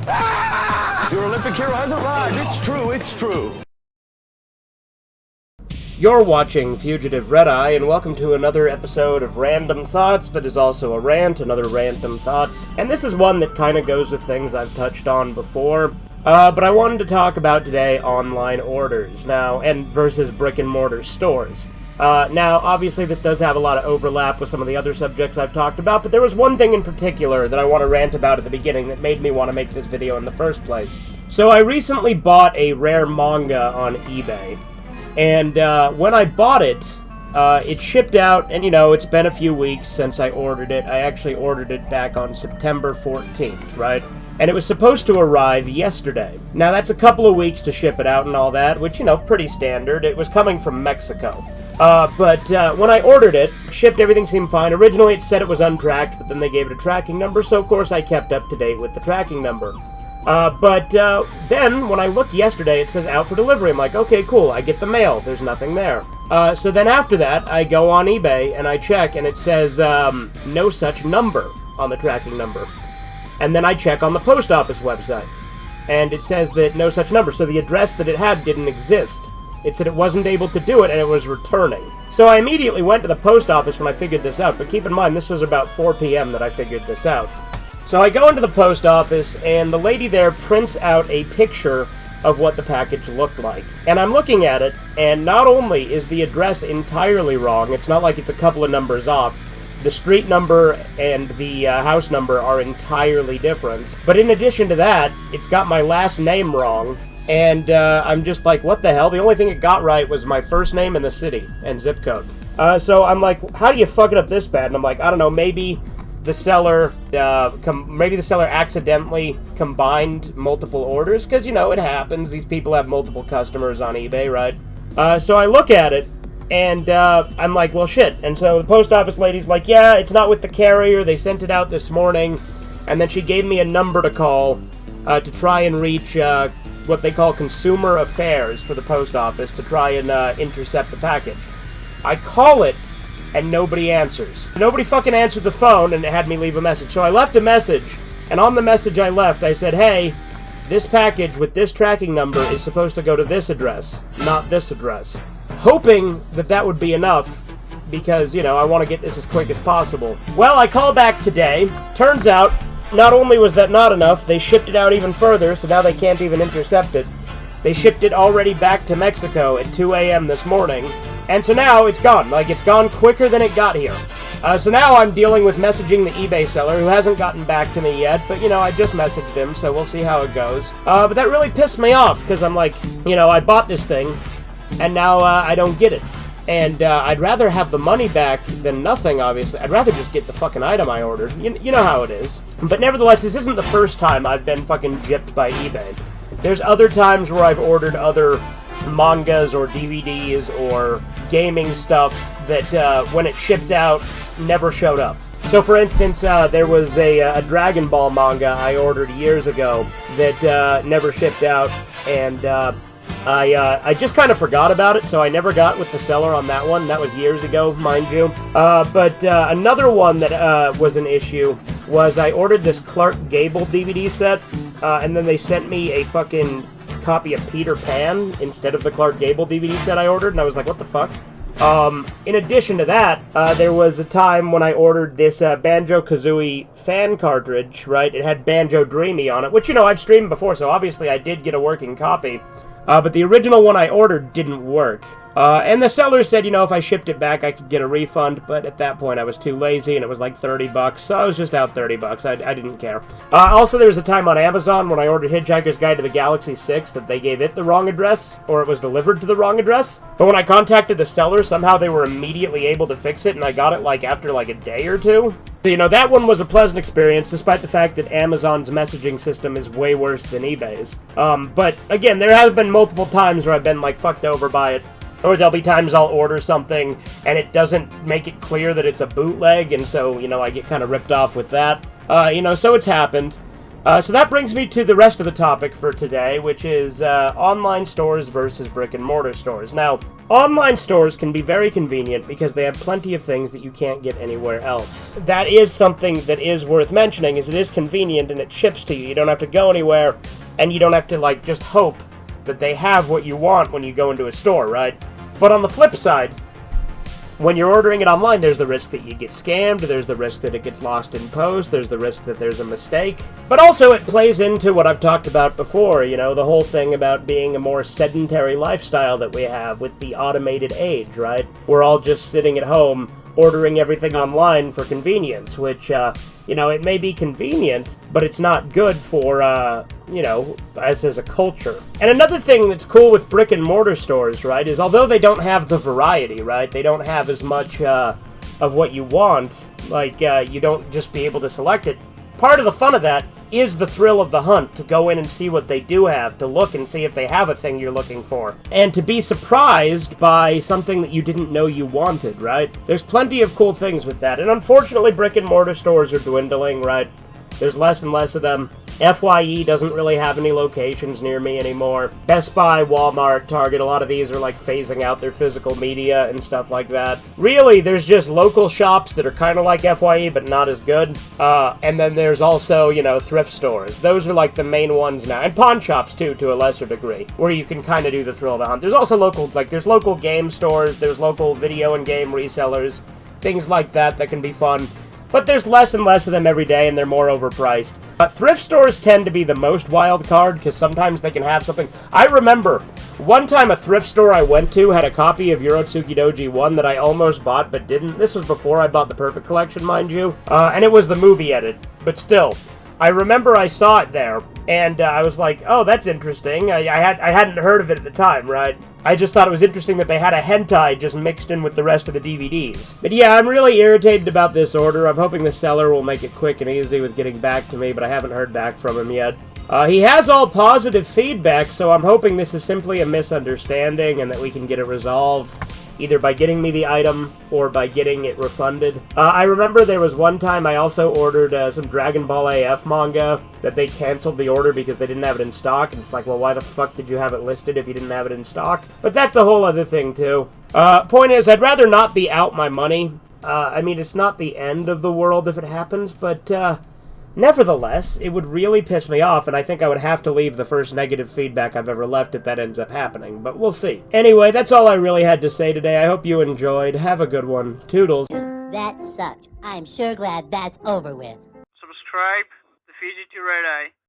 Your Olympic hero has arrived. It's true, it's true. You're watching Fugitive Redeye, and welcome to another episode of Random Thoughts that is also a rant, another Random Thoughts. And this is one that kind of goes with things I've touched on before. But I wanted to talk about today online orders, now, and versus brick-and-mortar stores. Now, obviously this does have a lot of overlap with some of the other subjects I've talked about, but there was one thing in particular that I want to rant about at the beginning that made me want to make this video in the first place. So I recently bought a rare manga on eBay. And when I bought it, it shipped out, and it's been a few weeks since I ordered it. I actually ordered it back on September 14th, right? And it was supposed to arrive yesterday. Now, that's a couple of weeks to ship it out and all that, which, pretty standard. It was coming from Mexico. But when I ordered it, shipped, everything seemed fine. Originally, it said it was untracked, but then they gave it a tracking number, so of course I kept up to date with the tracking number. But then, when I looked yesterday, it says out for delivery. I'm like, okay, cool, I get the mail. There's nothing there. So then after that, I go on eBay, and I check, and it says, no such number on the tracking number. And then I check on the post office website, and it says that no such number. So the address that it had didn't exist. It said it wasn't able to do it, and it was returning. So I immediately went to the post office when I figured this out, but keep in mind, this was about 4 p.m. that I figured this out. So I go into the post office, and the lady there prints out a picture of what the package looked like. And I'm looking at it, and not only is the address entirely wrong, it's not like it's a couple of numbers off, the street number and the house number are entirely different. But in addition to that, it's got my last name wrong, and I'm just like, what the hell? The only thing it got right was my first name and the city and zip code. So I'm like, how do you fuck it up this bad? And I'm like, I don't know, maybe the seller accidentally combined multiple orders, because it happens. These people have multiple customers on eBay, right? So I look at it, and I'm like, well, shit. And so the post office lady's like, yeah, it's not with the carrier. They sent it out this morning, and then she gave me a number to call to try and reach what they call consumer affairs for the post office to try and intercept the package. I call it, and nobody answers. Nobody fucking answered the phone, and it had me leave a message. So I left a message, and on the message I left, I said, hey, this package with this tracking number is supposed to go to this address, not this address. Hoping that that would be enough, because, I want to get this as quick as possible. Well, I call back today. Turns out, not only was that not enough, they shipped it out even further, so now they can't even intercept it. They shipped it already back to Mexico at 2 a.m. this morning. And so now it's gone. Like, it's gone quicker than it got here. So now I'm dealing with messaging the eBay seller, who hasn't gotten back to me yet, but, I just messaged him, so we'll see how it goes. But that really pissed me off, because I'm like, I bought this thing, and now I don't get it. And I'd rather have the money back than nothing, obviously. I'd rather just get the fucking item I ordered. You know how it is. But nevertheless, this isn't the first time I've been fucking gypped by eBay. There's other times where I've ordered other mangas or DVDs or gaming stuff that when it shipped out never showed up. So for instance, there was a Dragon Ball manga I ordered years ago that never shipped out, and I just kind of forgot about it, so I never got with the seller on that one. That was years ago, mind you. But another one that was an issue was I ordered this Clark Gable DVD set, and then they sent me a fucking copy of Peter Pan instead of the Clark Gable DVD set I ordered, and I was like, what the fuck? In addition to that, there was a time when I ordered this Banjo-Kazooie fan cartridge, right? It had Banjo Dreamy on it, which, I've streamed before, so obviously I did get a working copy. But the original one I ordered didn't work. And the seller said, if I shipped it back, I could get a refund, but at that point I was too lazy, and it was like $30, so I was just out $30. I didn't care. Also, there was a time on Amazon when I ordered Hitchhiker's Guide to the Galaxy 6 that they gave it the wrong address, or it was delivered to the wrong address. But when I contacted the seller, somehow they were immediately able to fix it, and I got it, after, a day or two. So, that one was a pleasant experience, despite the fact that Amazon's messaging system is way worse than eBay's. But, again, there have been multiple times where I've been, fucked over by it. Or there'll be times I'll order something, and it doesn't make it clear that it's a bootleg, and so, I get kind of ripped off with that. So it's happened. So that brings me to the rest of the topic for today, which is online stores versus brick-and-mortar stores. Now, online stores can be very convenient because they have plenty of things that you can't get anywhere else. That is something that is worth mentioning, is it is convenient and it ships to you. You don't have to go anywhere, and you don't have to, like, just hope that they have what you want when you go into a store, right? But on the flip side, when you're ordering it online, there's the risk that you get scammed, there's the risk that it gets lost in post, there's the risk that there's a mistake. But also it plays into what I've talked about before, you know, the whole thing about being a more sedentary lifestyle that we have with the automated age, right? We're all just sitting at home ordering everything online for convenience, which, you know, it may be convenient, but it's not good for, you know, us as a culture. And another thing that's cool with brick and mortar stores, right, is although they don't have the variety, right, they don't have as much of what you want, like, you don't just be able to select it. Part of the fun of that is the thrill of the hunt, to go in and see what they do have, to look and see if they have a thing you're looking for, and to be surprised by something that you didn't know you wanted, right? There's plenty of cool things with that, and unfortunately brick and mortar stores are dwindling, right? There's less and less of them. FYE doesn't really have any locations near me anymore. Best Buy, Walmart, Target, a lot of these are like phasing out their physical media and stuff like that. Really, there's just local shops that are kind of like FYE but not as good. And then there's also, you know, thrift stores. Those are like the main ones now. And pawn shops too, to a lesser degree, where you can kind of do the thrill of the hunt. There's also local, like there's local game stores, there's local video and game resellers, things like that that can be fun. But there's less and less of them every day, and they're more overpriced. Thrift stores tend to be the most wild card, because sometimes they can have something. I remember one time a thrift store I went to had a copy of Euro Tsukidoji 1 that I almost bought, but didn't. This was before I bought the Perfect Collection, mind you. And it was the movie edit, but still. I remember I saw it there, and I was like, oh, that's interesting. I hadn't heard of it at the time, right? I just thought it was interesting that they had a hentai just mixed in with the rest of the DVDs. But yeah, I'm really irritated about this order. I'm hoping the seller will make it quick and easy with getting back to me, but I haven't heard back from him yet. He has all positive feedback, so I'm hoping this is simply a misunderstanding and that we can get it resolved, either by getting me the item or by getting it refunded. I remember there was one time I also ordered some Dragon Ball AF manga that they canceled the order because they didn't have it in stock, and it's like, well, why the fuck did you have it listed if you didn't have it in stock? But that's a whole other thing, too. Point is, I'd rather not be out my money. I mean, it's not the end of the world if it happens, but, nevertheless, it would really piss me off, and I think I would have to leave the first negative feedback I've ever left if that ends up happening, but we'll see. Anyway, that's all I really had to say today. I hope you enjoyed. Have a good one. Toodles. That sucked. I'm sure glad that's over with. Subscribe, the Fiji to Redeye.